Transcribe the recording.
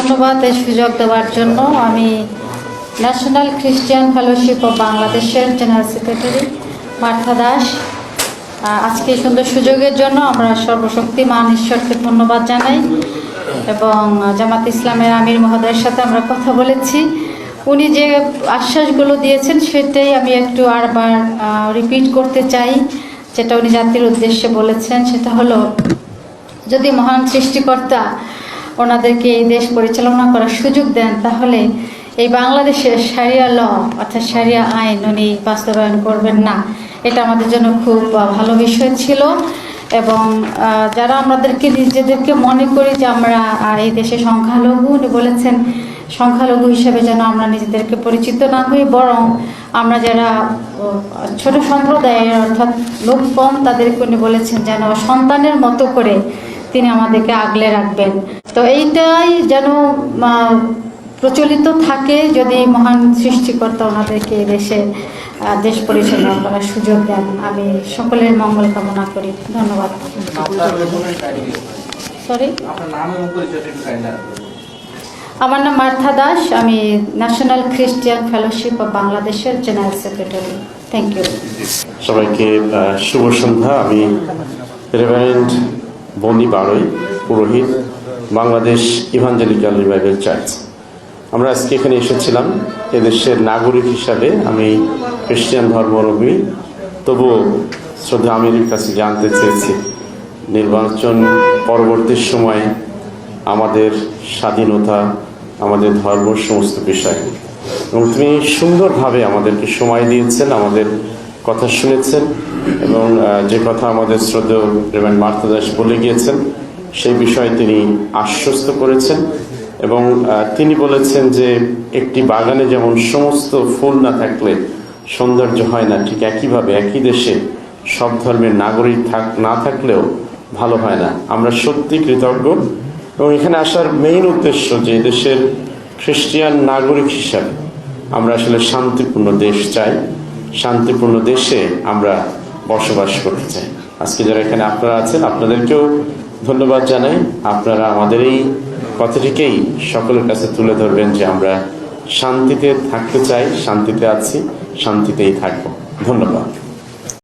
ধন্যবাদ এই সুযোগ দেওয়ার জন্য। আমি ন্যাশনাল খ্রিস্টিয়ান ফেলোশিপ অফ বাংলাদেশের জেনারেল সেক্রেটারি মার্থা দাস। আজকে এই সুন্দর সুযোগের জন্য আমরা সর্বশক্তিমান ঈশ্বরকে ধন্যবাদ জানাই এবং জামাত ইসলামের আমির মহোদয়ের সাথে আমরা কথা বলেছি। উনি যে আশ্বাসগুলো দিয়েছেন সেটাই আমি একটু আরবার রিপিট করতে চাই। যেটা উনি জাতির উদ্দেশ্যে বলেছেন সেটা হলো, যদি মহান সৃষ্টিকর্তা ওনাদেরকে এই দেশ পরিচালনা করার সুযোগ দেন, তাহলে এই বাংলাদেশের শারিয়া ল অর্থাৎ শারিয়া আইন উনি বাস্তবায়ন করবেন না। এটা আমাদের জন্য খুব ভালো বিষয় ছিল। এবং যারা আমাদেরকে নিজেদেরকে মনে করি যে আমরা এই দেশে সংখ্যালঘু, উনি বলেছেন সংখ্যালঘু হিসেবে যেন আমরা নিজেদেরকে পরিচিত না হই, বরং আমরা যারা ছোট সম্প্রদায়ের অর্থাৎ লোক কম তাদেরকে উনি বলেছেন যেন সন্তানের মতো করে তিনি আমাদেরকে আগলে রাখবেন। তো এইটাই যেন প্রচলিত থাকে, যদি মহান সৃষ্টিকর্তা ওনাদেরকে দেশ পরিচালনা করার সুযোগ দেন। আমি সকলের মঙ্গল কামনা করি। ধন্যবাদ। সরি, আমার নাম মার্থা দাস। আমি ন্যাশনাল খ্রিস্টিয়ান ফেলোশিপ অফ বাংলাদেশের জেনারেল সেক্রেটারি। Thank you. সবাইকে শুভ সন্ধ্যা। আমি রেভারেন্ড বনি বারোই, পুরোহিত, বাংলাদেশ ইভাঞ্জেলিক্যাল রিভাইভাল চার্চ। আমরা আজকে এখানে এসেছিলাম এদেশের নাগরিক হিসাবে। আমি খ্রিস্টান ধর্মাবলম্বী, তবুও শ্রদ্ধা আমিরের কাছে জানতে চেয়েছি নির্বাচন পরবর্তী সময়ে আমাদের স্বাধীনতা, আমাদের ধর্ম, সমস্ত বিষয়। এবং তিনি সুন্দরভাবে আমাদেরকে সময় দিয়েছেন, আমাদের কথা শুনেছেন এবং যে কথা আমাদের শ্রদ্ধেয় রেভারেন্ড মার্থা দাস বলে গিয়েছেন সেই বিষয়ে তিনি আশ্বস্ত করেছেন। এবং তিনি বলেছেন যে একটি বাগানে যেমন সমস্ত ফুল না থাকলে সৌন্দর্য হয় না, ঠিক একইভাবে একই দেশে সব ধর্মের নাগরিক না থাকলেও ভালো হয় না। আমরা সত্যি কৃতজ্ঞ এবং এখানে আসার মেইন উদ্দেশ্য যে দেশের খ্রিস্টিয়ান নাগরিক হিসাবে আমরা আসলে শান্তিপূর্ণ দেশ চাই, শান্তিপূর্ণ দেশে আমরা বসবাস করতে চাই। আজকে যারা এখানে আপনারা আছেন আপনাদেরকেও ধন্যবাদ জানাই। আপনারা আমাদের এই কথাটিকেই সকলের কাছে তুলে ধরবেন যে আমরা শান্তিতে থাকতে চাই, শান্তিতে আছি, শান্তিতেই থাকবো। ধন্যবাদ।